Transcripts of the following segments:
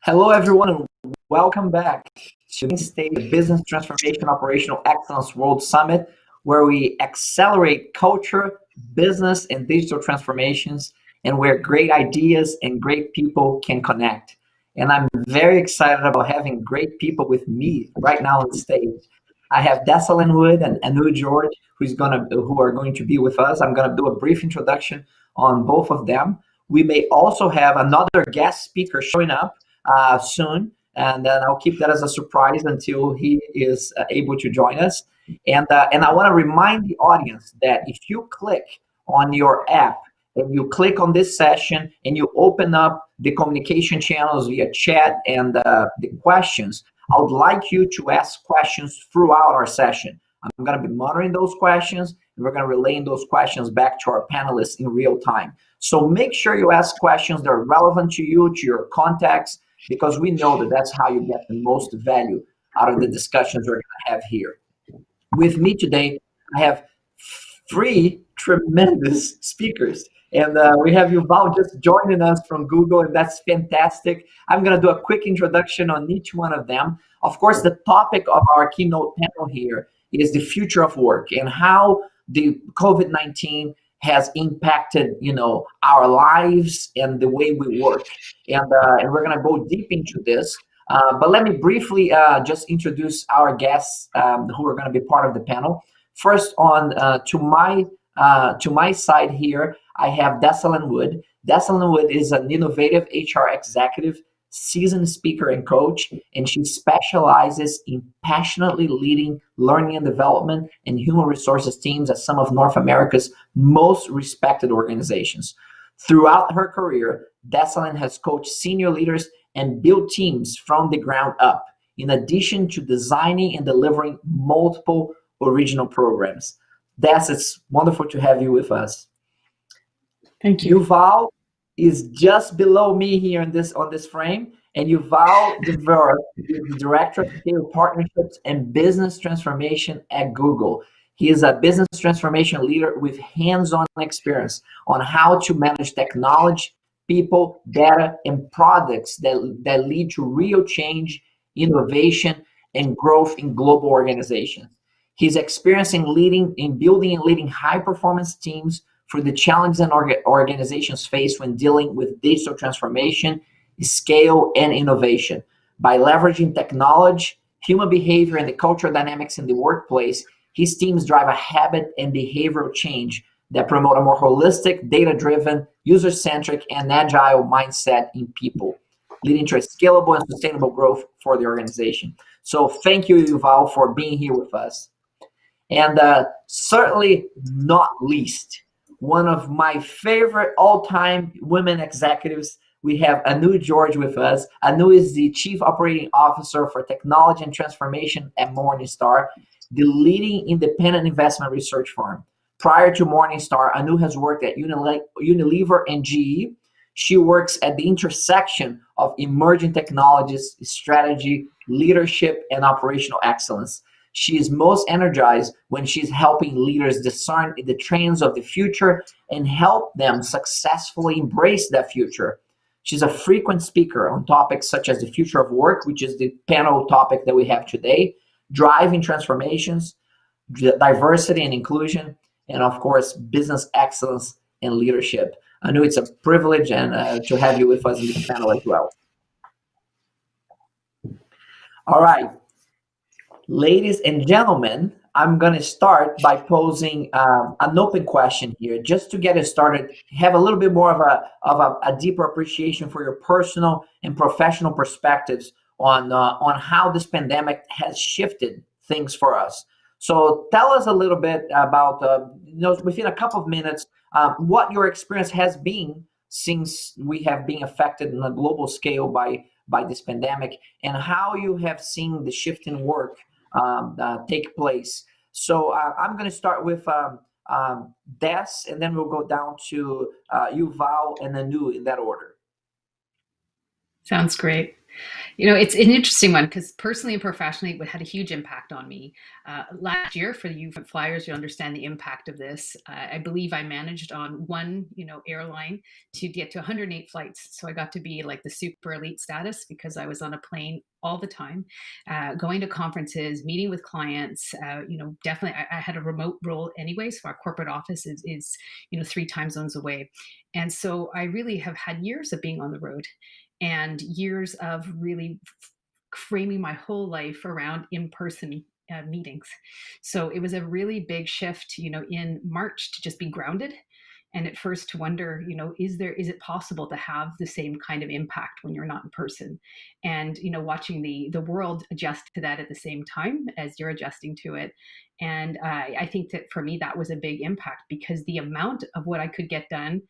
Hello, everyone, and welcome back to the State Business Transformation Operational Excellence World Summit, where we accelerate culture, business, and digital transformations, and where great ideas and great people can connect. And I'm very excited about having great people with me right now on stage. I have Dessalin Wood and Anu George, who are going to be with us. I'm going to do a brief introduction on both of them. We may also have another guest speaker showing up soon, and then I'll keep that as a surprise until he is able to join us. And I want to remind the audience that if you click on your app and you click on this session and you open up the communication channels via chat and the questions, I would like you to ask questions throughout our session. I'm going to be monitoring those questions, and we're going to relay those questions back to our panelists in real time. So make sure you ask questions that are relevant to you, to your context, because we know that that's how you get the most value out of the discussions we're going to have here. With me today, I have three tremendous speakers. And we have Yuval just joining us from Google, and that's fantastic. I'm going to do a quick introduction on each one of them. Of course, the topic of our keynote panel here is the future of work and how the COVID-19 has impacted, our lives and the way we work. And we're going to go deep into this. But let me briefly just introduce our guests who are going to be part of the panel. First, to my side here, I have Dessalin Wood. Dessalin Wood is an innovative HR executive, seasoned speaker and coach, and she specializes in passionately leading learning and development and human resources teams at some of North America's most respected organizations. Throughout her career, Dessalin has coached senior leaders and built teams from the ground up, in addition to designing and delivering multiple original programs. Des, it's wonderful to have you with us. Thank you. Yuval is just below me here on this frame, and Yuval Dever is the Director of Scale Partnerships and Business Transformation at Google. He is a business transformation leader with hands-on experience on how to manage technology, people, data, and products that lead to real change, innovation, and growth in global organizations. He's experienced in building and leading high-performance teams for the challenges and organizations face when dealing with digital transformation, scale, and innovation. By leveraging technology, human behavior, and the cultural dynamics in the workplace, his teams drive a habit and behavioral change that promote a more holistic, data-driven, user-centric, and agile mindset in people, leading to a scalable and sustainable growth for the organization. So thank you, Yuval, for being here with us. And certainly not least, one of my favorite all-time women executives, we have Anu George with us. Anu is the Chief Operating Officer for Technology and Transformation at Morningstar, the leading independent investment research firm. Prior to Morningstar, Anu has worked at Unilever and GE. She works at the intersection of emerging technologies, strategy, leadership, and operational excellence. She is most energized when she's helping leaders discern the trends of the future and help them successfully embrace that future. She's a frequent speaker on topics such as the future of work, which is the panel topic that we have today, driving transformations, diversity and inclusion, and of course, business excellence and leadership. I know it's a privilege and to have you with us in this panel as well. All right. Ladies and gentlemen, I'm going to start by posing an open question here, just to get it started, have a little bit more of a deeper appreciation for your personal and professional perspectives on how this pandemic has shifted things for us. So tell us a little bit about, within a couple of minutes, what your experience has been since we have been affected on a global scale by this pandemic, and how you have seen the shift in work take place. So I'm going to start with Des, and then we'll go down to Yuval and Anu in that order. Sounds great. It's an interesting one because personally and professionally, it had a huge impact on me. Last year, for you flyers, you understand the impact of this. I believe I managed on one, airline to get to 108 flights. So I got to be like the super elite status because I was on a plane all the time, going to conferences, meeting with clients. Definitely, I had a remote role anyway, so our corporate office is 3 time zones away, and so I really have had years of being on the road and years of really framing my whole life around in-person meetings. So it was a really big shift, in March to just be grounded. And at first to wonder, is it possible to have the same kind of impact when you're not in person? And, watching the world adjust to that at the same time as you're adjusting to it. And I think that for me, that was a big impact because the amount of what I could get done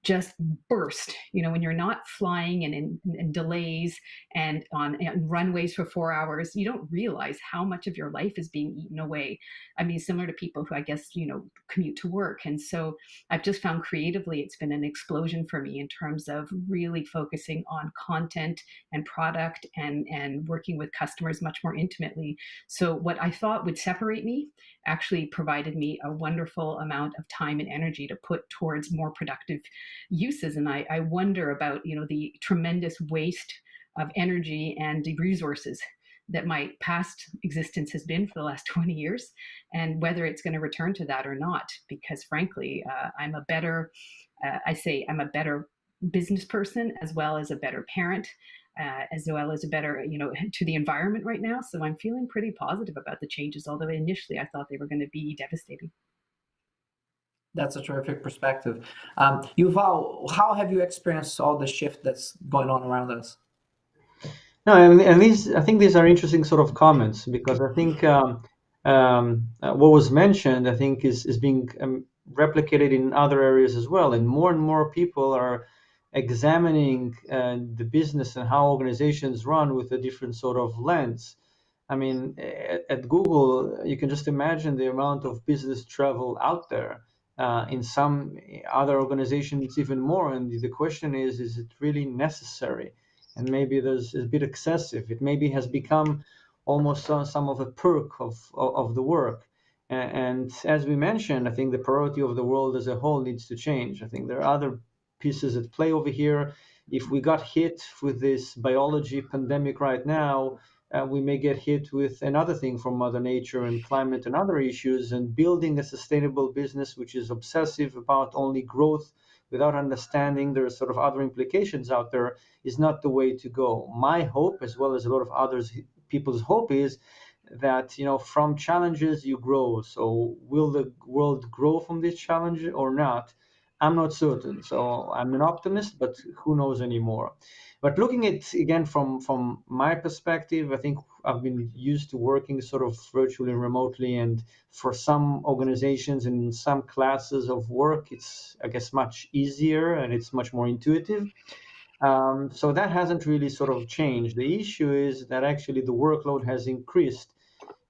just burst, when you're not flying and in delays and on runways for 4 hours, you don't realize how much of your life is being eaten away. I mean, similar to people who I guess, commute to work. And so I've just found creatively, it's been an explosion for me in terms of really focusing on content and product and working with customers much more intimately. So what I thought would separate me actually provided me a wonderful amount of time and energy to put towards more productive uses. And I wonder about, the tremendous waste of energy and resources that my past existence has been for the last 20 years and whether it's going to return to that or not. Because frankly, I'm a better, I'm a better business person as well as a better parent, as well as a better, to the environment right now. So I'm feeling pretty positive about the changes, although initially I thought they were going to be devastating. That's a terrific perspective. Yuval, how have you experienced all the shift that's going on around us? No, and I think these are interesting sort of comments because I think what was mentioned, I think, is being replicated in other areas as well, and more people are examining the business and how organizations run with a different sort of lens. I mean, at Google, you can just imagine the amount of business travel out there. In some other organizations, it's even more. And the question is it really necessary? And maybe there's a bit excessive. It maybe has become almost some of a perk of the work. And as we mentioned, I think the priority of the world as a whole needs to change. I think there are other pieces at play over here. If we got hit with this biology pandemic right now, we may get hit with another thing from Mother Nature and climate and other issues, and building a sustainable business which is obsessive about only growth without understanding there are sort of other implications out there is not the way to go. My hope, as well as a lot of others people's hope, is that from challenges you grow. So will the world grow from this challenge or not? I'm not certain. So I'm an optimist, but who knows anymore. But looking at again from my perspective, I think I've been used to working sort of virtually and remotely, and for some organizations and some classes of work, it's I guess much easier and it's much more intuitive. So that hasn't really sort of changed. The issue is that actually the workload has increased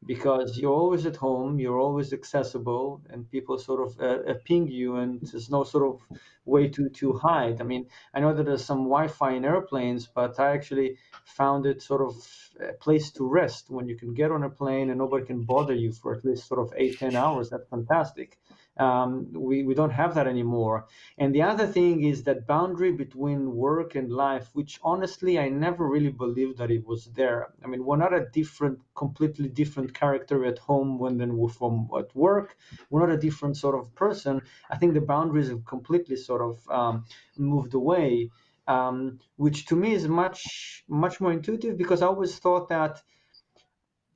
because you're always at home, you're always accessible, and people sort of ping you, and there's no sort of way to hide. I mean, I know that there's some Wi-Fi in airplanes, but I actually found it sort of a place to rest when you can get on a plane and nobody can bother you for at least sort of 8-10 hours. That's fantastic. We don't have that anymore. And the other thing is that boundary between work and life, which honestly I never really believed that it was there. I mean, we're not a completely different character at home than we're from at work. We're not a different sort of person. I think the boundaries have completely sort of moved away, which to me is much more intuitive because I always thought that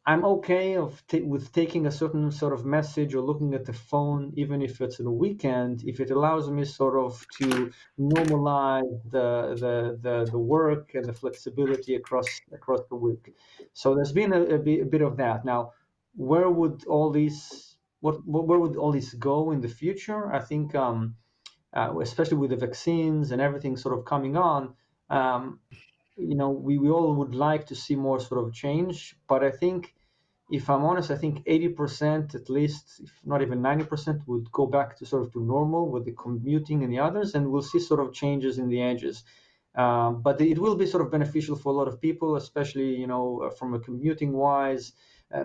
I'm okay with taking a certain sort of message or looking at the phone, even if it's on a weekend, if it allows me sort of to normalize the work and the flexibility across the week. So there's been a bit of that. Now, where would all these where would all this go in the future? I think, especially with the vaccines and everything sort of coming on. We all would like to see more sort of change, but I think, if I'm honest, I think 80% at least, if not even 90%, would go back to sort of to normal with the commuting and the others, and we'll see sort of changes in the edges. But it will be sort of beneficial for a lot of people, especially from a commuting wise.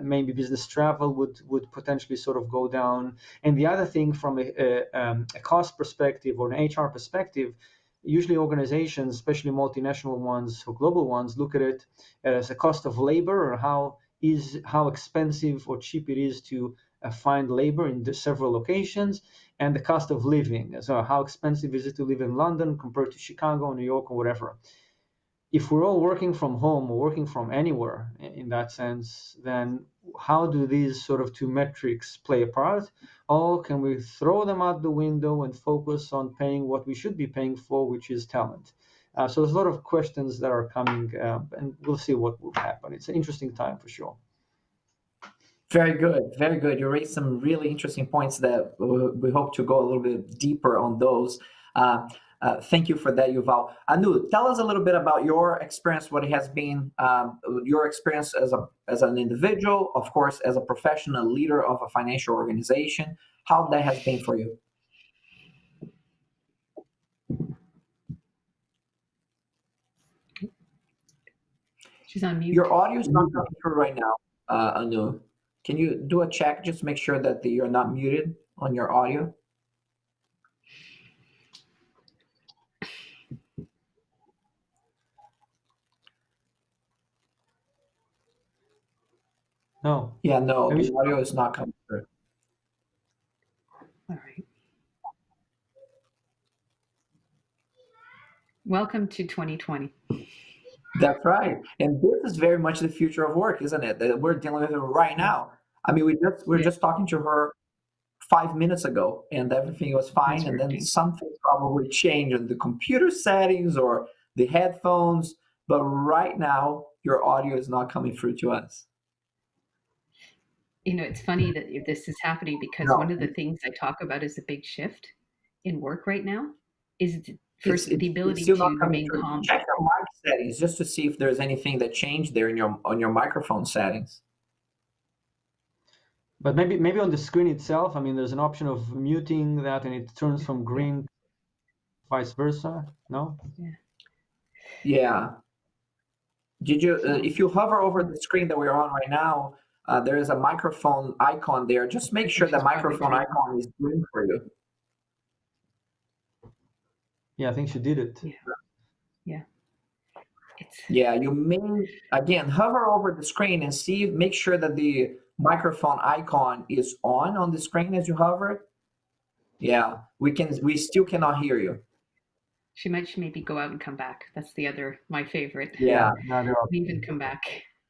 Maybe business travel would potentially sort of go down. And the other thing, from a cost perspective or an HR perspective, usually organizations, especially multinational ones or global ones, look at it as a cost of labor, or how expensive or cheap it is to find labor in the several locations, and the cost of living. So how expensive is it to live in London compared to Chicago, New York, or whatever. If we're all working from home or working from anywhere in that sense, then how do these sort of two metrics play a part? Or can we throw them out the window and focus on paying what we should be paying for, which is talent? So there's a lot of questions that are coming, and we'll see what will happen. It's an interesting time for sure. Very good, very good. You raised some really interesting points that we hope to go a little bit deeper on those. Thank you for that, Yuval. Anu, tell us a little bit about your experience, what it has been, your experience as an individual, of course, as a professional leader of a financial organization, how that has been for you. She's on mute. Your audio is not coming through right now, Anu. Can you do a check, just make sure that you're not muted on your audio? No. Yeah, no, the audio is not coming through. All right. Welcome to 2020. That's right. And this is very much the future of work, isn't it? That we're dealing with it right now. I mean, we're just talking to her 5 minutes ago, and everything was fine. And then something probably changed in the computer settings or the headphones. But right now, your audio is not coming through to us. It's funny that this is happening, because one of the things I talk about is a big shift in work right now is the ability to remain calm. Check your mic settings just to see if there's anything that changed there on your microphone settings. But maybe on the screen itself, I mean, there's an option of muting that, and it turns from green, vice versa. No? Yeah. Did you? If you hover over the screen that we're on right now, there is a microphone icon there. Just make sure the microphone icon is green for you. Yeah, I think she did it. Yeah. Yeah, you may, again, hover over the screen and make sure that the microphone icon is on the screen as you hover it. Yeah, we still cannot hear you. She might maybe go out and come back. That's my favorite. Yeah. Leave and come back.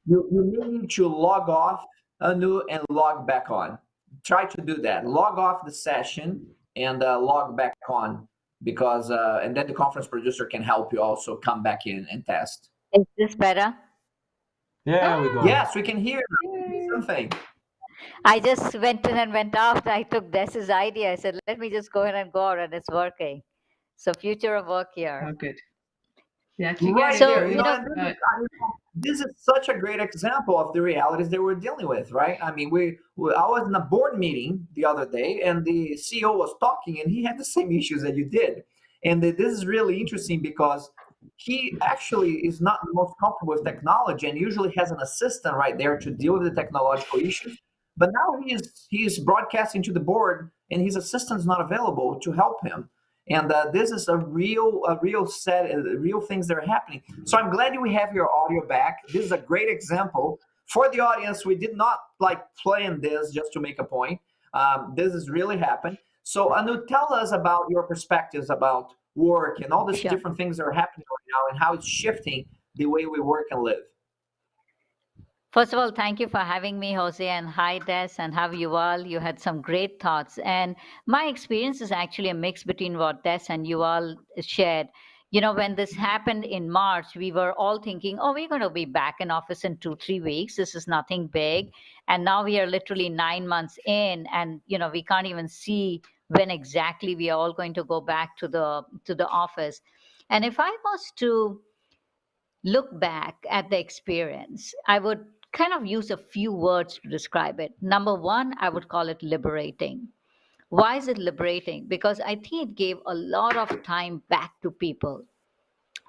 You may need to log off, Anu, and log back on. Try to do that. Log off the session and log back on, because and then the conference producer can help you also come back in and test. Is this better? Yeah, we go. Yes, we can hear something. I just went in and went out. I took Des's idea. I said, let me just go in and go out, and it's working. So future of work here. Oh, good. Yeah, right there. This is such a great example of the realities that we're dealing with, right? I mean, I was in a board meeting the other day, and the CEO was talking, and he had the same issues that you did. And this is really interesting, because he actually is not the most comfortable with technology, and usually has an assistant right there to deal with the technological issues. But now he is broadcasting to the board, and his assistant is not available to help him. And this is a real things that are happening. So I'm glad we have your audio back. This is a great example for the audience. We did not plan this just to make a point. This has really happened. So Anu, tell us about your perspectives about work and all these different things that are happening right now, and how it's shifting the way we work and live. First of all, thank you for having me, Jose, and hi, Des, and how you all. You had some great thoughts. And my experience is actually a mix between what Des and you all shared. When this happened in March, we were all thinking, oh, we're going to be back in office in 2-3 weeks. This is nothing big. And now we are literally 9 months in, and, we can't even see when exactly we are all going to go back to the office. And if I was to look back at the experience, I would kind of use a few words to describe it. Number one, I would call it liberating. Why is it liberating? Because I think it gave a lot of time back to people.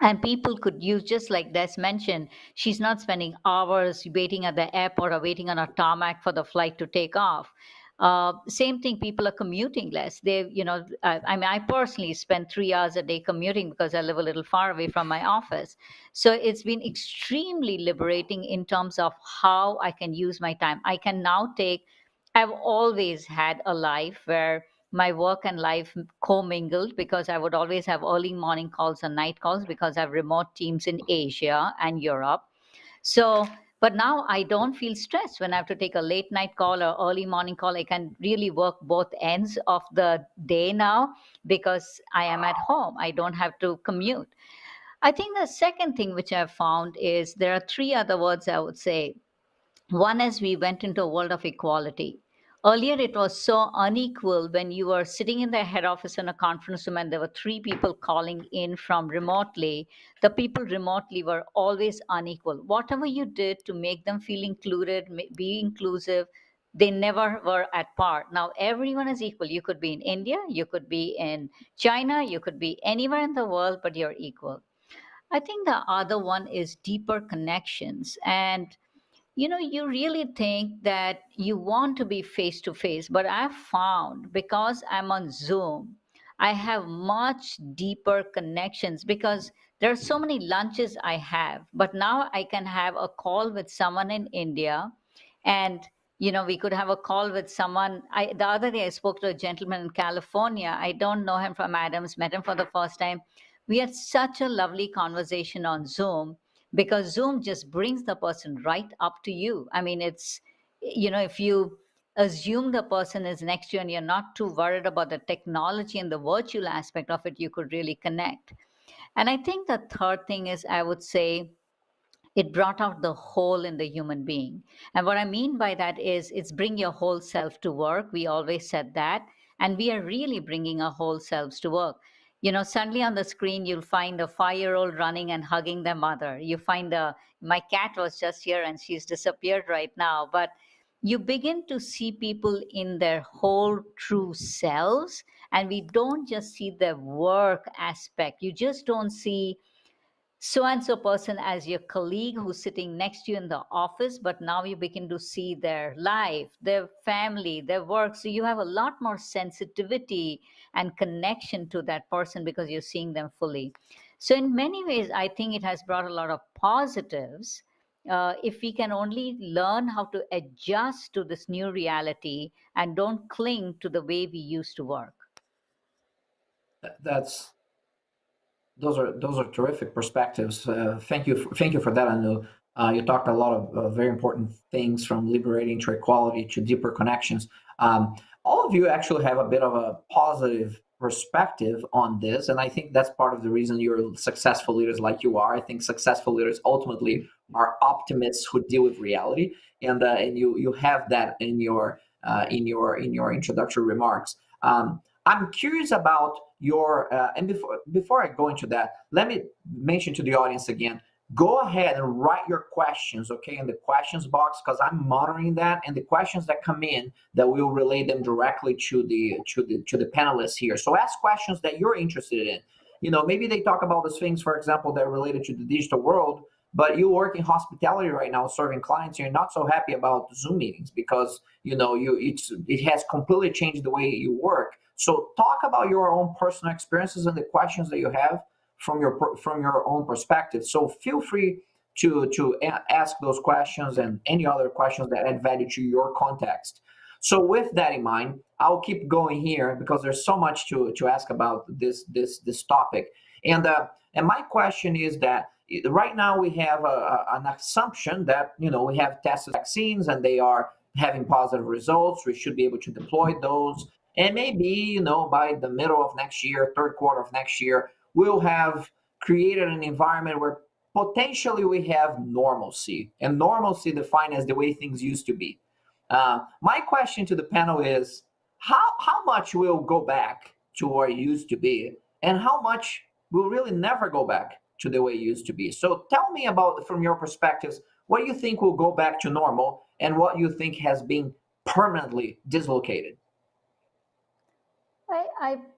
And people could use, just like Des mentioned, she's not spending hours waiting at the airport or waiting on a tarmac for the flight to take off. Same thing, people are commuting less. I mean, I personally spend 3 hours a day commuting because I live a little far away from my office. So it's been extremely liberating in terms of how I can use my time. I can now take, I've always had a life where my work and life commingled, because I would always have early morning calls and night calls because I have remote teams in Asia and Europe. So, but now I don't feel stressed when I have to take a late night call or early morning call. I can really work both ends of the day now because I am at home. I don't have to commute. I think the second thing which I've found is there are three other words I would say. One is we went into a world of equality. Earlier, it was so unequal when you were sitting in the head office in a conference room and there were three people calling in from remotely. The people remotely were always unequal. Whatever you did to make them feel included, be inclusive, they never were at par. Now, everyone is equal. You could be in India, you could be in China, you could be anywhere in the world, but you're equal. I think the other one is deeper connections. And you really think that you want to be face to face, but I've found because I'm on Zoom, I have much deeper connections because there are so many lunches I have. But now I can have a call with someone in India, and we could have a call with someone. The other day I spoke to a gentleman in California. I don't know him from Adams, met him for the first time. We had such a lovely conversation on Zoom because Zoom just brings the person right up to you. I mean, if you assume the person is next to you and you're not too worried about the technology and the virtual aspect of it, you could really connect. And I think the third thing is, I would say, it brought out the whole in the human being. And what I mean by that is it's bring your whole self to work. We always said that. And we are really bringing our whole selves to work. Suddenly on the screen, you'll find a 5-year-old running and hugging their mother. You find my cat was just here and she's disappeared right now. But you begin to see people in their whole true selves. And we don't just see the work aspect. You just don't see so and so person as your colleague who's sitting next to you in the office, but now you begin to see their life, their family, their work. So you have a lot more sensitivity and connection to that person because you're seeing them fully. So, in many ways, I think it has brought a lot of positives. If we can only learn how to adjust to this new reality and don't cling to the way we used to work. That's those are terrific perspectives. Thank you for that, Anu. You talked a lot of very important things, from liberating to equality to deeper connections. All of you actually have a bit of a positive perspective on this, and I think that's part of the reason you're successful leaders like you are. I think successful leaders ultimately are optimists who deal with reality, and you have that in your introductory remarks. I'm curious about your, and before I go into that, let me mention to the audience again, go ahead and write your questions, okay, in the questions box, because I'm monitoring that, and the questions that come in, that we'll relay them directly to the panelists here. So ask questions that you're interested in. Maybe they talk about those things, for example, that are related to the digital world, but you work in hospitality right now, serving clients, and you're not so happy about Zoom meetings because it has completely changed the way you work. So talk about your own personal experiences and the questions that you have from your own perspective. So feel free to ask those questions and any other questions that add value to your context. So with that in mind, I'll keep going here because there's so much to ask about this topic. And my question is that right now we have an assumption that we have tested vaccines and they are having positive results. We should be able to deploy those. And maybe, by the middle of next year, third quarter of next year, we'll have created an environment where potentially we have normalcy, and normalcy defined as the way things used to be. My question to the panel is, how much will go back to where it used to be, and how much will really never go back to the way it used to be? So tell me about, from your perspectives, what do you think will go back to normal, and what you think has been permanently dislocated?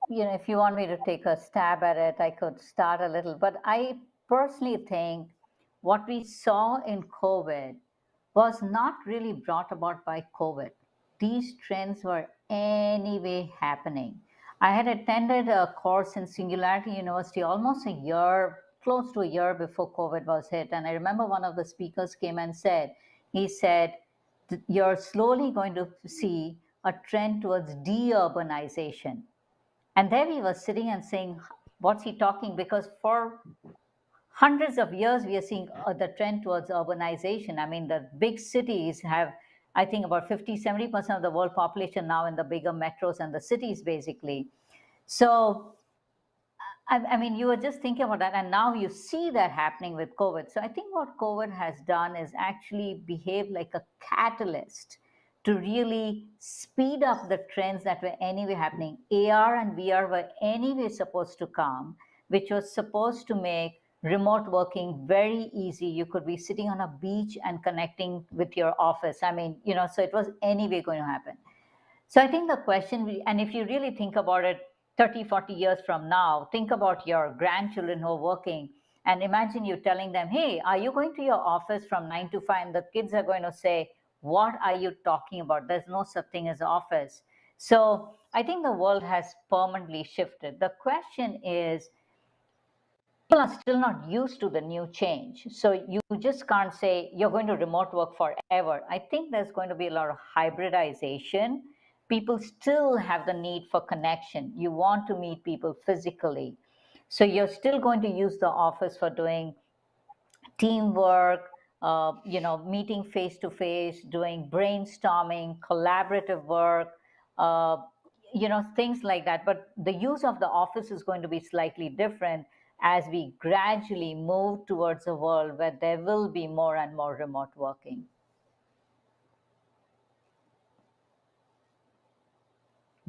If you want me to take a stab at it, I could start a little, but I personally think what we saw in COVID was not really brought about by COVID. These trends were anyway happening. I had attended a course in Singularity University almost a year, close to a year before COVID was hit. And I remember one of the speakers came and said, he said, you're slowly going to see a trend towards deurbanization. And there we were sitting and saying, what's he talking? Because for hundreds of years, we are seeing the trend towards urbanization. I mean, the big cities have, I think, about 50-70% of the world population now in the bigger metros and the cities, basically. So, I mean, you were just thinking about that, and now you see that happening with COVID. So I think what COVID has done is actually behave like a catalyst to really speed up the trends that were anyway happening. AR and VR were anyway supposed to come, which was supposed to make remote working very easy. You could be sitting on a beach and connecting with your office. I mean, so it was anyway going to happen. So I think the question, and if you really think about it, 30, 40 years from now, think about your grandchildren who are working, and imagine you telling them, hey, are you going to your office from 9 to 5? And the kids are going to say, what are you talking about? There's no such thing as office. So I think the world has permanently shifted. The question is, people are still not used to the new change. So you just can't say you're going to remote work forever. I think there's going to be a lot of hybridization. People still have the need for connection. You want to meet people physically. So you're still going to use the office for doing teamwork, meeting face to face, doing brainstorming, collaborative work, things like that. But the use of the office is going to be slightly different as we gradually move towards a world where there will be more and more remote working.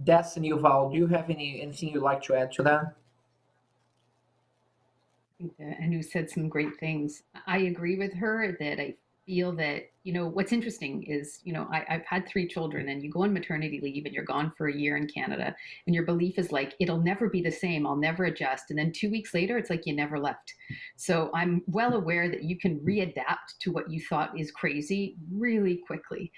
Des and Yuval, do you have anything you'd like to add to that? I think Anu said some great things. I agree with her that I feel that, what's interesting is, I've had 3 children, and you go on maternity leave and you're gone for a year in Canada, and your belief is like, it'll never be the same. I'll never adjust. And then 2 weeks later, it's like you never left. So I'm well aware that you can readapt to what you thought is crazy really quickly.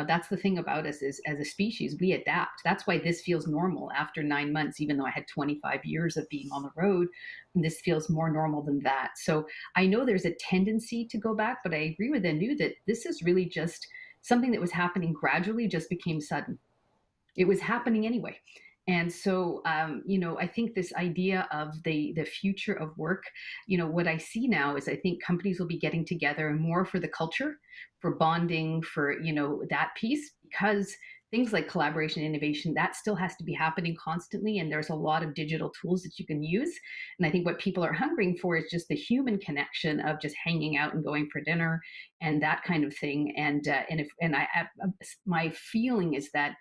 That's the thing about us is, as a species, we adapt. That's why this feels normal after 9 months, even though I had 25 years of being on the road. This feels more normal than that. So I know there's a tendency to go back, but I agree with Anu that this is really just something that was happening gradually, just became sudden. It was happening anyway. And so, I think this idea of the future of work, what I see now is I think companies will be getting together more for the culture, for bonding, for, that piece, because things like collaboration, innovation, that still has to be happening constantly. And there's a lot of digital tools that you can use. And I think what people are hungering for is just the human connection of just hanging out and going for dinner and that kind of thing. My feeling is that,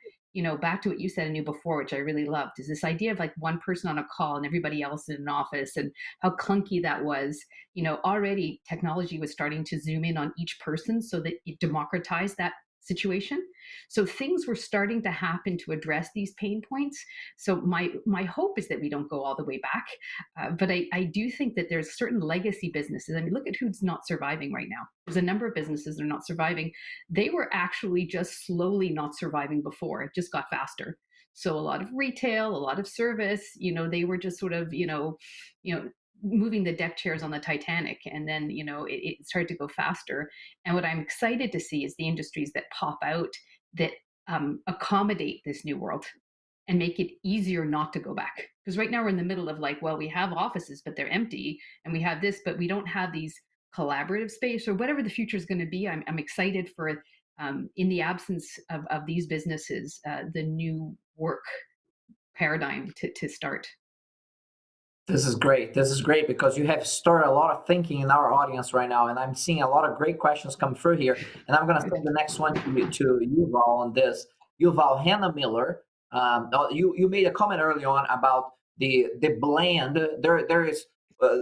back to what you said, Anu, before, which I really loved, is this idea of like one person on a call and everybody else in an office, and how clunky that was. Already technology was starting to zoom in on each person so that it democratized that situation. So things were starting to happen to address these pain points. So my hope is that we don't go all the way back. But I do think that there's certain legacy businesses. I mean, look at who's not surviving right now. There's a number of businesses that are not surviving. They were actually just slowly not surviving before. It just got faster. So a lot of retail, a lot of service, they were just sort of, moving the deck chairs on the Titanic, and then it started to go faster. And what I'm excited to see is the industries that pop out that accommodate this new world and make it easier not to go back. Because right now we're in the middle of like, well, we have offices, but they're empty, and we have this, but we don't have these collaborative space, or whatever the future is going to be. I'm excited for, in the absence of these businesses, the new work paradigm to start. This is great. This is great because you have stirred a lot of thinking in our audience right now, and I'm seeing a lot of great questions come through here. And I'm going to send the next one to Yuval on this. Yuval, Hannah Miller, you made a comment early on about the blend. There is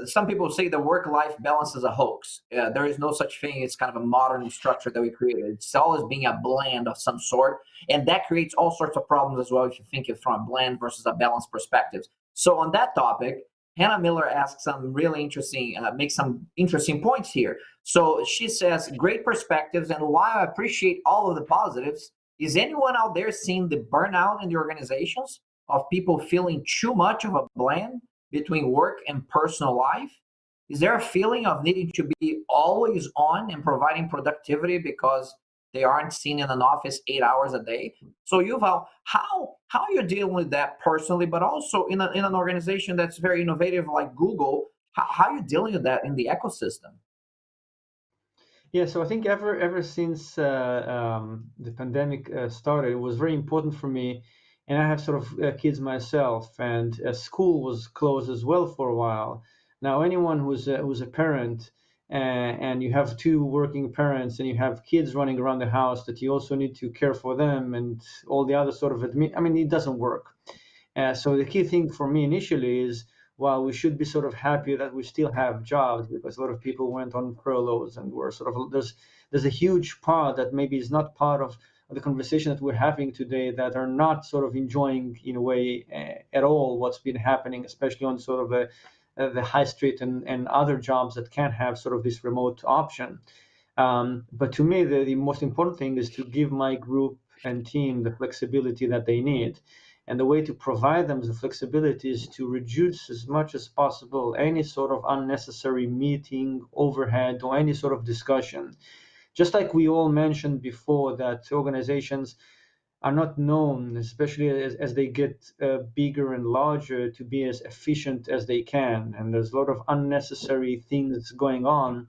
some people say the work-life balance is a hoax. There is no such thing. It's kind of a modern structure that we created. It's always being a blend of some sort, and that creates all sorts of problems as well if you think it from a blend versus a balanced perspective. So on that topic, Hannah Miller asks some really interesting, makes some interesting points here. So she says, great perspectives, and while I appreciate all of the positives, is anyone out there seeing the burnout in the organizations of people feeling too much of a blend between work and personal life? Is there a feeling of needing to be always on and providing productivity because they aren't seen in an office 8 hours a day? So Yuval, how are you dealing with that personally, but also in an organization that's very innovative like Google? How are you dealing with that in the ecosystem? Yeah, so I think ever since the pandemic started, it was very important for me, and I have sort of kids myself, and school was closed as well for a while. Now, anyone who's a parent, and you have two working parents, and you have kids running around the house that you also need to care for them, and all the other sort of I mean, it doesn't work. So the key thing for me initially is, while we should be sort of happy that we still have jobs, because a lot of people went on furloughs and were sort of, there's a huge part that maybe is not part of the conversation that we're having today, that are not sort of enjoying in a way at all what's been happening, especially on sort of the high street and other jobs that can have sort of this remote option. But to me, the most important thing is to give my group and team the flexibility that they need. And the way to provide them the flexibility is to reduce as much as possible any sort of unnecessary meeting, overhead, or any sort of discussion. Just like we all mentioned before, that organizations are not known, especially as they get bigger and larger, to be as efficient as they can. And there's a lot of unnecessary things going on.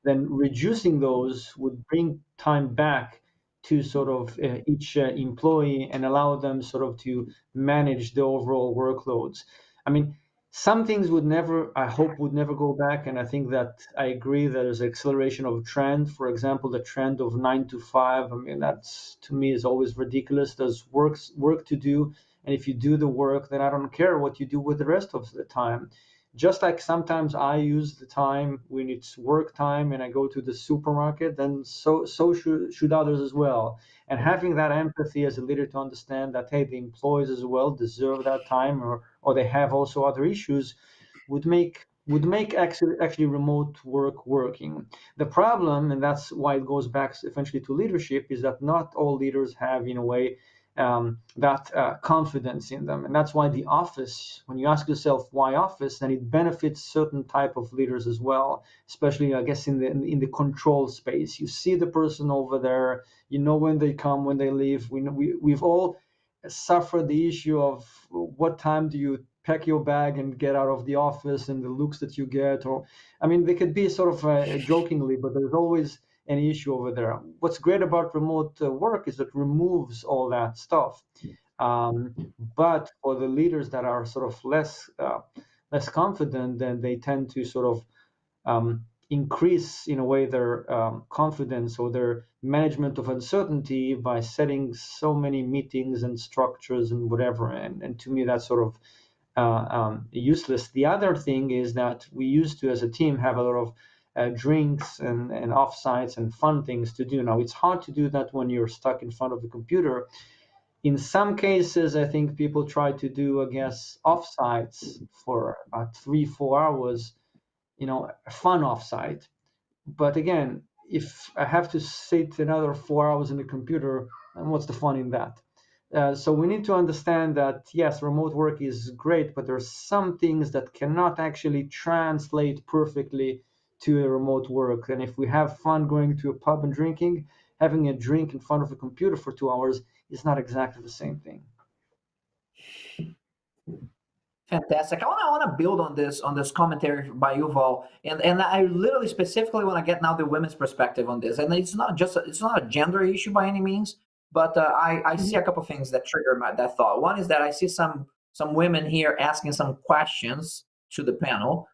Then reducing those would bring time back to sort of each employee and allow them sort of to manage the overall workloads. I mean, some things would never, I hope, would never go back. And I think that I agree that there's an acceleration of trend. For example, the trend of 9 to 5. I mean, that's, to me, is always ridiculous. There's work to do. And if you do the work, then I don't care what you do with the rest of the time. Just like sometimes I use the time when it's work time and I go to the supermarket, then so should others as well. And having that empathy as a leader to understand that, hey, the employees as well deserve that time, or they have also other issues, would make actually remote work working. The problem, and that's why it goes back eventually to leadership, is that not all leaders have, in a way, that confidence in them. And that's why the office, when you ask yourself why office, then it benefits certain type of leaders as well, especially, I guess, in the control space. You see the person over there, you know when they come, when they leave. We've all suffered the issue of what time do you pack your bag and get out of the office, and the looks that you get. Or, I mean, they could be sort of jokingly, but there's always any issue over there. What's great about remote work is it removes all that stuff. But for the leaders that are sort of less confident, then they tend to sort of increase, in a way, their confidence or their management of uncertainty by setting so many meetings and structures and whatever. And to me, that's sort of useless. The other thing is that we used to, as a team, have a lot of drinks and offsites and fun things to do. Now, it's hard to do that when you're stuck in front of the computer. In some cases, I think people try to do, I guess, offsites for about 3-4 hours, a fun offsite. But again, if I have to sit another 4 hours in the computer, and what's the fun in that? So we need to understand that, yes, remote work is great, but there are some things that cannot actually translate perfectly to a remote work. And if we have fun going to a pub and drinking, having a drink in front of a computer for 2 hours is not exactly the same thing. Fantastic. I want to build on this commentary by Yuval, and I literally specifically want to get now the women's perspective on this. And it's not a gender issue by any means, but I see a couple of things that trigger that thought. One is that I see some women here asking some questions to the panel,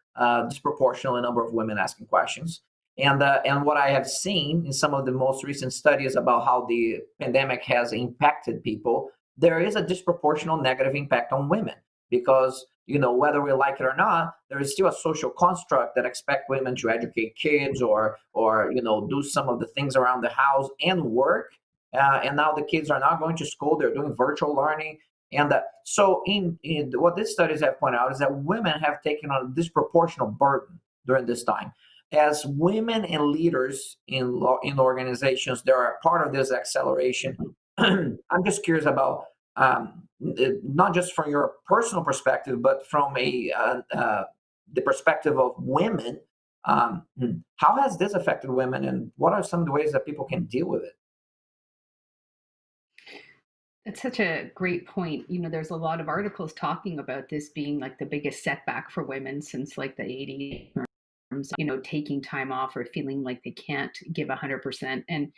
disproportionately number of women asking questions. And what I have seen in some of the most recent studies about how the pandemic has impacted people, there is a disproportional negative impact on women. Because, whether we like it or not, there is still a social construct that expect women to educate kids or do some of the things around the house and work. And now the kids are not going to school; they're doing virtual learning. And so in what these studies have pointed out is that women have taken on a disproportionate burden during this time. As women and leaders in organizations, they are part of this acceleration. I'm just curious about not just from your personal perspective, but from the perspective of women. How has this affected women, and what are some of the ways that people can deal with it? It's such a great point. There's a lot of articles talking about this being like the biggest setback for women since like the 80s. Taking time off or feeling like they can't give 100%. And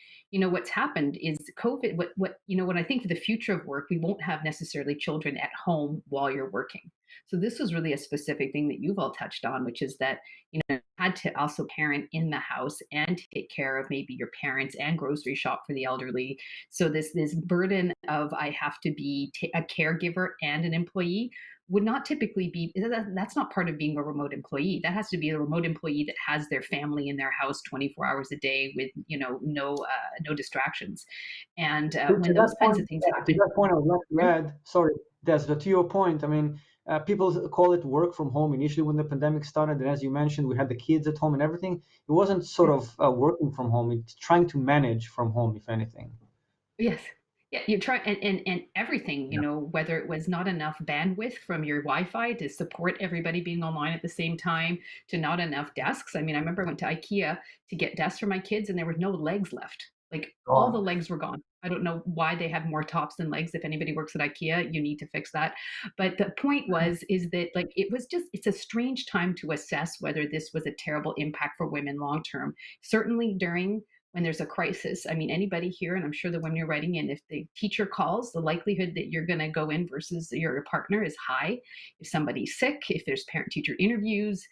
what's happened is COVID. When I think of the future of work, we won't have necessarily children at home while you're working. So this was really a specific thing that you've all touched on, which is that had to also parent in the house and take care of maybe your parents and grocery shop for the elderly. So this burden of I have to be a caregiver and an employee would not typically be. That's not part of being a remote employee. That has to be a remote employee that has their family in their house 24 hours a day with no distractions. And when those kinds of things happen, to that point, I would like to add. Sorry, Des, but to your point, I mean, people call it work from home initially when the pandemic started, and as you mentioned, we had the kids at home and everything. It wasn't sort of working from home; it's trying to manage from home, if anything. Yes. Yeah, you try and everything, whether it was not enough bandwidth from your Wi-Fi to support everybody being online at the same time, to not enough desks. I mean, I remember I went to IKEA to get desks for my kids and there were no legs left. Like all the legs were gone. I don't know why they have more tops than legs. If anybody works at IKEA, you need to fix that. But the point is that like it's a strange time to assess whether this was a terrible impact for women long term. Certainly during when there's a crisis. I mean, anybody here, and I'm sure the one you're writing in, if the teacher calls, the likelihood that you're going to go in versus your partner is high. If somebody's sick, if there's parent-teacher interviews,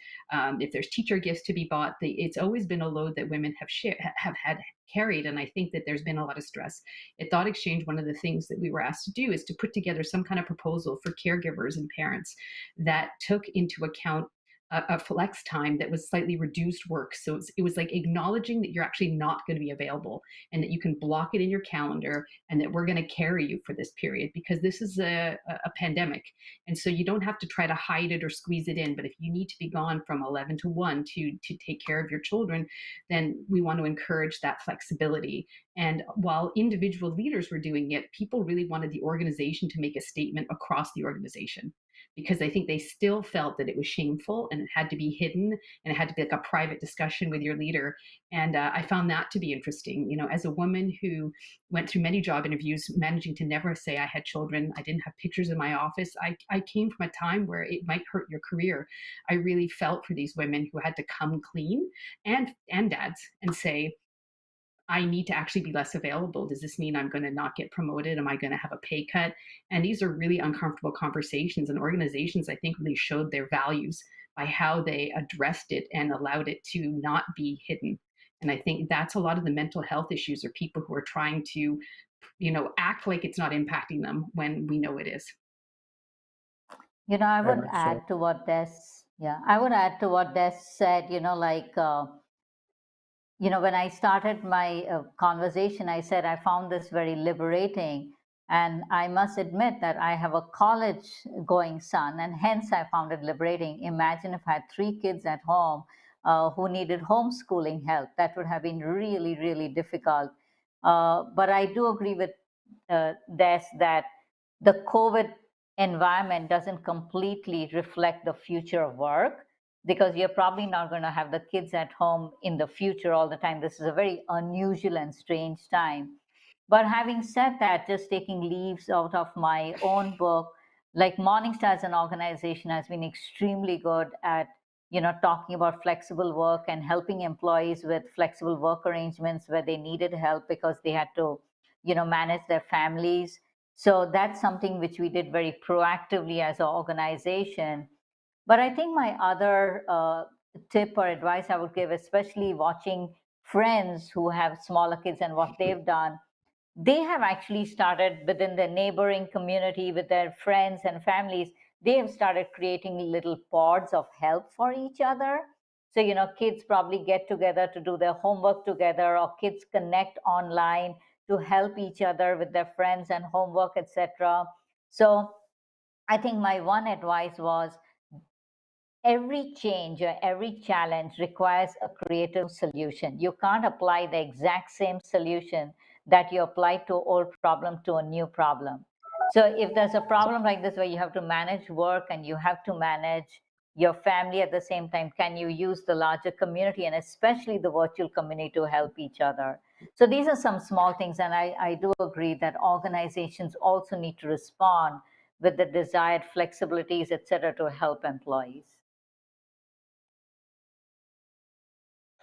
if there's teacher gifts to be bought, it's always been a load that women have had carried. And I think that there's been a lot of stress. At Thought Exchange, one of the things that we were asked to do is to put together some kind of proposal for caregivers and parents that took into account a flex time that was slightly reduced work. So it was like acknowledging that you're actually not going to be available and that you can block it in your calendar and that we're going to carry you for this period because this is a pandemic. And so you don't have to try to hide it or squeeze it in. But if you need to be gone from 11 to 1 to take care of your children, then we want to encourage that flexibility. And while individual leaders were doing it, people really wanted the organization to make a statement across the organization, because I think they still felt that it was shameful and it had to be hidden and it had to be like a private discussion with your leader. And I found that to be interesting. As a woman who went through many job interviews, managing to never say I had children, I didn't have pictures in my office. I came from a time where it might hurt your career. I really felt for these women who had to come clean and dads and say, I need to actually be less available. Does this mean I'm going to not get promoted? Am I going to have a pay cut? And these are really uncomfortable conversations. And organizations, I think, really showed their values by how they addressed it and allowed it to not be hidden. And I think that's a lot of the mental health issues, are people who are trying to, act like it's not impacting them when we know it is. I would add to what Des, I would add to what Des said, when I started my conversation, I said I found this very liberating. And I must admit that I have a college going son, and hence I found it liberating. Imagine if I had 3 kids at home who needed homeschooling help. That would have been really, really difficult. But I do agree with Des that the COVID environment doesn't completely reflect the future of work, because you're probably not going to have the kids at home in the future all the time. This is a very unusual and strange time. But having said that, just taking leaves out of my own book, like Morningstar as an organization has been extremely good at, talking about flexible work and helping employees with flexible work arrangements where they needed help because they had to, manage their families. So that's something which we did very proactively as an organization. But I think my other tip or advice I would give, especially watching friends who have smaller kids and what they've done, they have actually started within the neighboring community with their friends and families. They have started creating little pods of help for each other. So, kids probably get together to do their homework together, or kids connect online to help each other with their friends and homework, etc. So I think my one advice was, every change or every challenge requires a creative solution. You can't apply the exact same solution that you applied to an old problem to a new problem. So if there's a problem like this where you have to manage work and you have to manage your family at the same time, can you use the larger community and especially the virtual community to help each other? So these are some small things, and I do agree that organizations also need to respond with the desired flexibilities, et cetera, to help employees.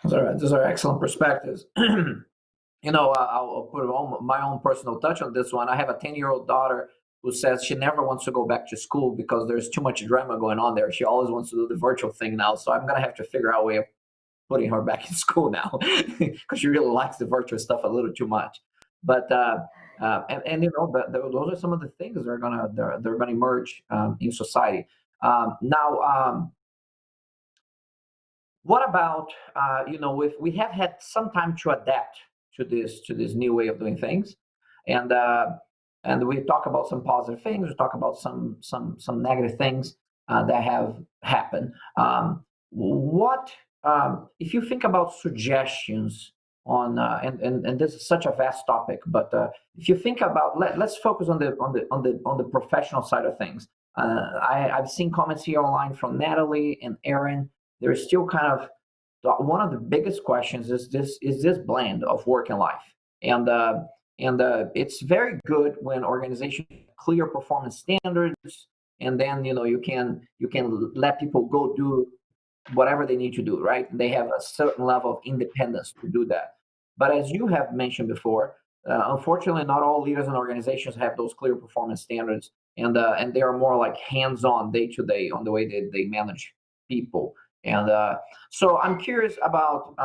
Those are excellent perspectives. I'll put my own personal touch on this one. I have a 10-year-old daughter who says she never wants to go back to school because there's too much drama going on there. She always wants to do the virtual thing now. So I'm going to have to figure out a way of putting her back in school now because she really likes the virtual stuff a little too much. But those are some of the things that are they're gonna emerge in society. What about if we have had some time to adapt to this new way of doing things, and we talk about some positive things, we talk about some negative things that have happened. What if you think about suggestions on and this is such a vast topic, but if you think about let's focus on the professional side of things. I've seen comments here online from Natalie and Aaron. There's still kind of one of the biggest questions is this blend of work and life, and it's very good when organizations have clear performance standards, and then you can let people go do whatever they need to do, right? They have a certain level of independence to do that. But as you have mentioned before, unfortunately, not all leaders and organizations have those clear performance standards, and they are more like hands-on, day-to-day on the way they manage people. And so I'm curious about,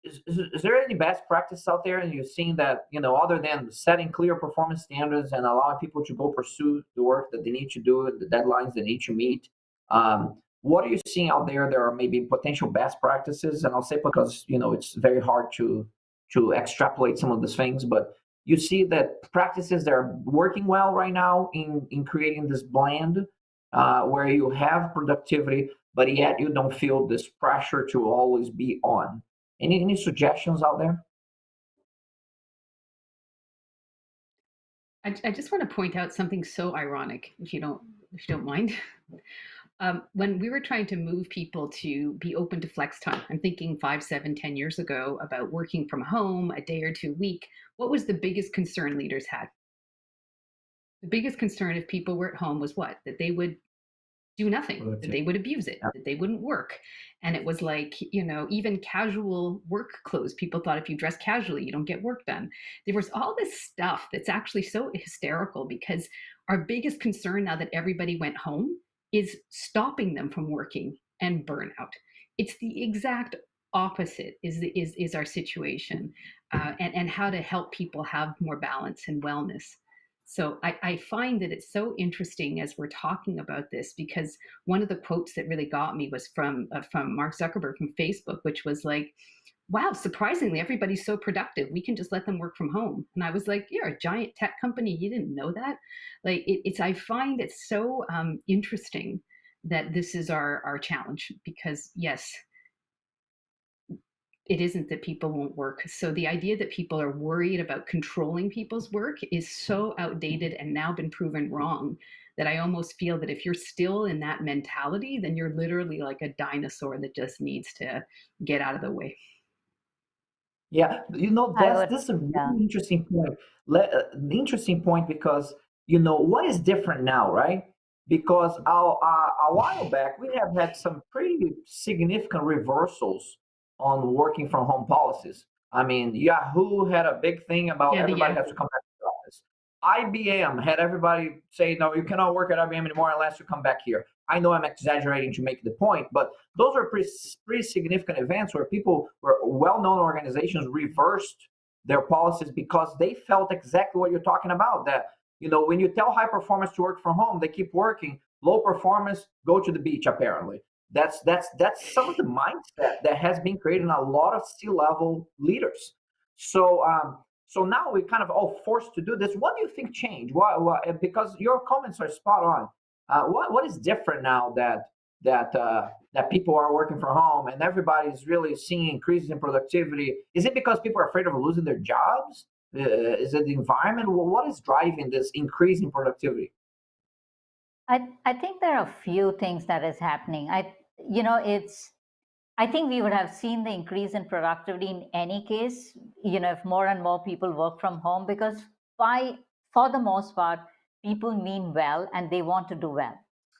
is there any best practice out there? And you've seen that, other than setting clear performance standards and allowing people to go pursue the work that they need to do, the deadlines they need to meet, what are you seeing out there? There are maybe potential best practices, and I'll say because it's very hard to extrapolate some of these things, but you see that practices that are working well right now in creating this blend where you have productivity, but yet you don't feel this pressure to always be on. Any suggestions out there? I just want to point out something so ironic, if you don't mind. When we were trying to move people to be open to flex time, I'm thinking 5, 7, 10 years ago about working from home a day or two a week. What was the biggest concern leaders had? The biggest concern if people were at home was what? That they would do nothing, that they would abuse it, that they wouldn't work. And it was like, even casual work clothes, people thought if you dress casually, you don't get work done. There was all this stuff that's actually so hysterical, because our biggest concern now that everybody went home is stopping them from working and burnout. It's the exact opposite is our situation, and how to help people have more balance and wellness. So I find that it's so interesting as we're talking about this, because one of the quotes that really got me was from Mark Zuckerberg from Facebook, which was like, wow, surprisingly, everybody's so productive. We can just let them work from home. And I was like, you're a giant tech company. You didn't know that? Like, I find it so interesting that this is our challenge, because yes, it isn't that people won't work. So the idea that people are worried about controlling people's work is so outdated and now been proven wrong, that I almost feel that if you're still in that mentality, then you're literally like a dinosaur that just needs to get out of the way. Yeah, this is a really interesting point. The interesting point, because what is different now, right? Because a while back we have had some pretty significant reversals on working from home policies. I mean, Yahoo had a big thing about everybody has to come back to the office. IBM had everybody say, no, you cannot work at IBM anymore unless you come back here. I know I'm exaggerating to make the point, but those are pretty significant events where well-known organizations reversed their policies because they felt exactly what you're talking about. That, when you tell high performance to work from home, they keep working. Low performance, go to the beach, apparently. That's some of the mindset that has been created in a lot of C-level leaders. So So now we're kind of all forced to do this. What do you think changed? Because your comments are spot on. What is different now that people are working from home and everybody's really seeing increases in productivity? Is it because people are afraid of losing their jobs? Is it the environment? What is driving this increase in productivity? I think there are a few things that is happening. I think we would have seen the increase in productivity in any case, if more and more people work from home, because for the most part, people mean well and they want to do well.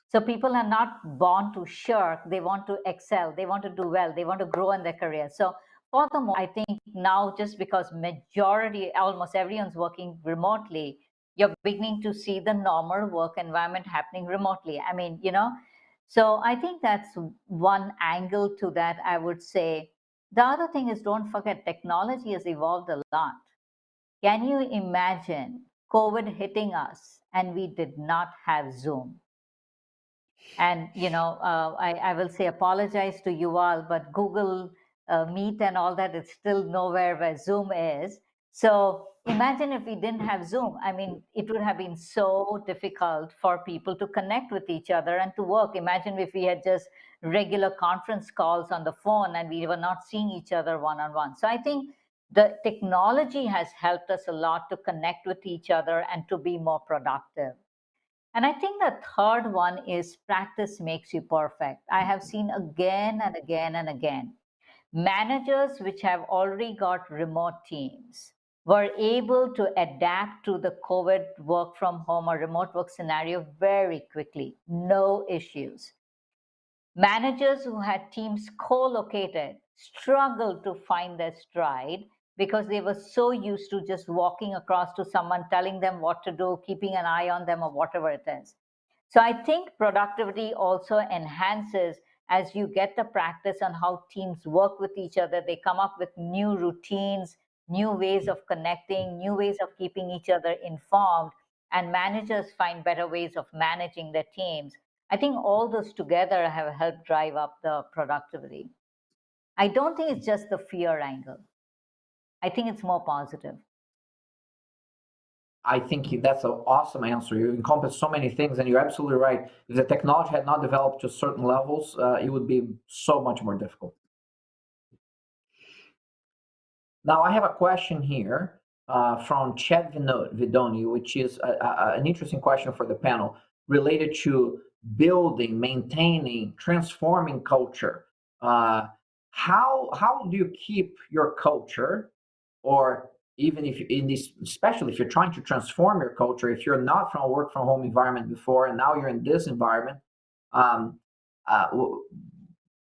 So people are not born to shirk, they want to excel, they want to do well, they want to grow in their career. So for the most, I think now, just because almost everyone's working remotely, you're beginning to see the normal work environment happening remotely. I mean, so I think that's one angle to that, I would say. The other thing is, don't forget, technology has evolved a lot. Can you imagine COVID hitting us and we did not have Zoom? And, I will say apologize to you all, but Google Meet and all that, it's still nowhere where Zoom is. So imagine if we didn't have Zoom. I mean, it would have been so difficult for people to connect with each other and to work. Imagine if we had just regular conference calls on the phone and we were not seeing each other one-on-one. So I think the technology has helped us a lot to connect with each other and to be more productive. And I think the third one is practice makes you perfect. I have seen again and again and again managers which have already got remote teams were able to adapt to the COVID work from home or remote work scenario very quickly, no issues. Managers who had teams co-located struggled to find their stride because they were so used to just walking across to someone, telling them what to do, keeping an eye on them, or whatever it is. So I think productivity also enhances as you get the practice on how teams work with each other. They come up with new routines, new ways of connecting, new ways of keeping each other informed, and managers find better ways of managing their teams. I think all those together have helped drive up the productivity. I don't think it's just the fear angle. I think it's more positive. I think that's an awesome answer. You encompass so many things, and you're absolutely right. If the technology had not developed to certain levels, it would be so much more difficult. Now, I have a question here from Chad Vidoni, which is an interesting question for the panel related to building, maintaining, transforming culture. How do you keep your culture, or even if in this, especially if you're trying to transform your culture, if you're not from a work from home environment before and now you're in this environment, um, uh,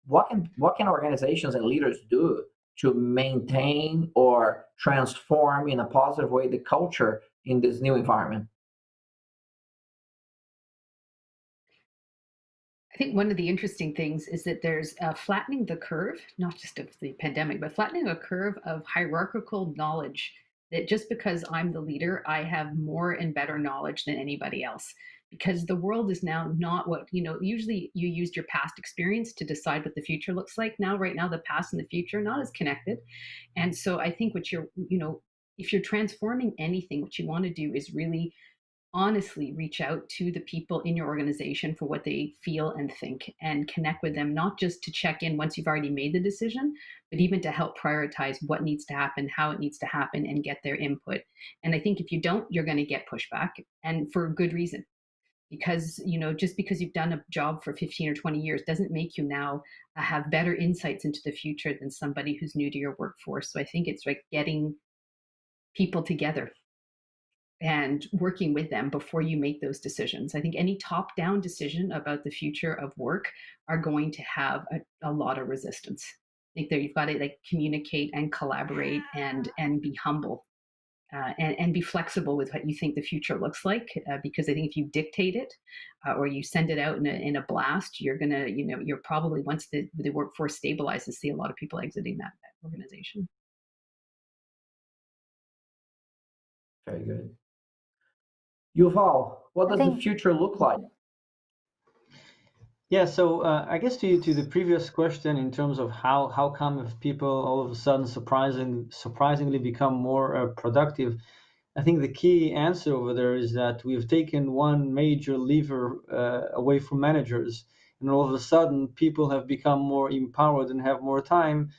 what can organizations and leaders do to maintain or transform in a positive way the culture in this new environment? I think one of the interesting things is that there's flattening the curve, not just of the pandemic, but flattening a curve of hierarchical knowledge, that just because I'm the leader, I have more and better knowledge than anybody else. Because the world is now not what, usually you used your past experience to decide what the future looks like. Now, right now, the past and the future are not as connected. And so I think if you're transforming anything, what you want to do is really honestly reach out to the people in your organization for what they feel and think, and connect with them, not just to check in once you've already made the decision, but even to help prioritize what needs to happen, how it needs to happen, and get their input. And I think if you don't, you're going to get pushback, and for good reason. Because just because you've done a job for 15 or 20 years doesn't make you now have better insights into the future than somebody who's new to your workforce. So I think it's like getting people together and working with them before you make those decisions. I think any top-down decision about the future of work are going to have a lot of resistance. I think that you've got to communicate and collaborate and be humble, and be flexible with what you think the future looks like. Because I think if you dictate it, or you send it out in a blast, you're gonna, you're probably, once the workforce stabilizes, see a lot of people exiting that organization. Very good. Yuval, what does the future look like? Yeah, so I guess to the previous question in terms of how come if people all of a sudden surprisingly become more productive, I think the key answer over there is that we've taken one major lever away from managers, and all of a sudden people have become more empowered and have more time,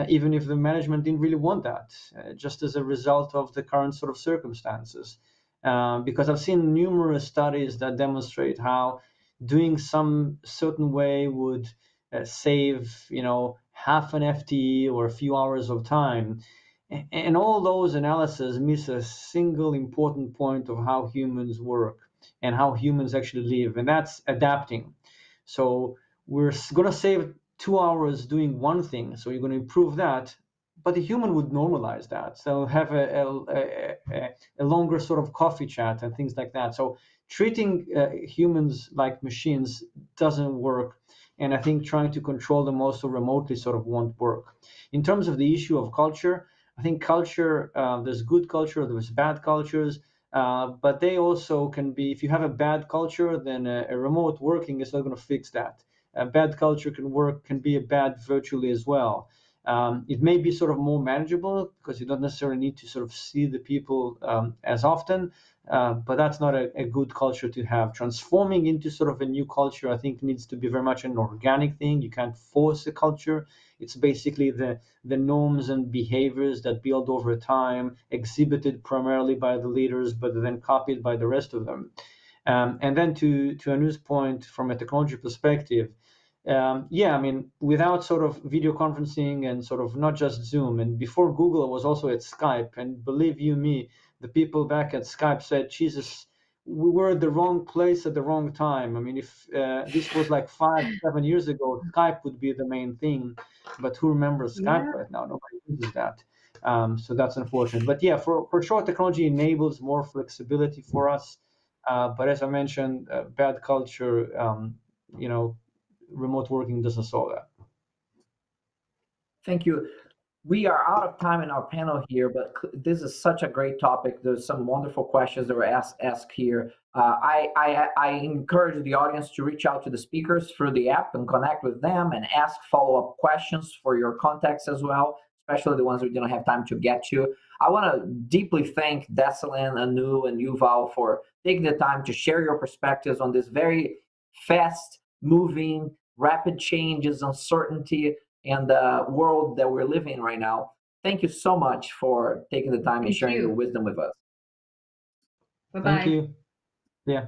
even if the management didn't really want that, just as a result of the current sort of circumstances. Because I've seen numerous studies that demonstrate how doing some certain way would save, half an FTE or a few hours of time. And all those analyses miss a single important point of how humans work and how humans actually live, and that's adapting. So we're going to save 2 hours doing one thing, so you're going to improve that, but the human would normalize that. So have a longer sort of coffee chat and things like that. So treating humans like machines doesn't work. And I think trying to control them also remotely sort of won't work. In terms of the issue of culture, I think culture, there's good culture, there's bad cultures, but they also can be, if you have a bad culture, then a remote working is not going to fix that. A bad culture can be a bad virtually as well. It may be sort of more manageable because you don't necessarily need to sort of see the people as often, but that's not a good culture to have. Transforming into sort of a new culture, I think, needs to be very much an organic thing. You can't force a culture. It's basically the norms and behaviors that build over time, exhibited primarily by the leaders, but then copied by the rest of them. And then to Anu's point, from a technology perspective, I mean, without sort of video conferencing and sort of not just Zoom, and before Google, it was also at Skype. And believe you me, the people back at Skype said, Jesus, we were at the wrong place at the wrong time. I mean, if this was like 5-7 years ago, Skype would be the main thing. But who remembers Skype right now? Nobody uses that. So that's unfortunate. But yeah, for sure, technology enables more flexibility for us. But as I mentioned, bad culture, remote working doesn't solve that. Thank you. We are out of time in our panel here, but this is such a great topic. There's some wonderful questions that were asked here. I encourage the audience to reach out to the speakers through the app and connect with them and ask follow-up questions for your contacts as well, especially the ones we didn't have time to get to. I want to deeply thank Desalin, Anu, and Yuval for taking the time to share your perspectives on this very fast-moving, rapid changes, uncertainty, and the world that we're living in right now. Thank you so much for taking the time and sharing your wisdom with us. Bye-bye. Thank you. Yeah.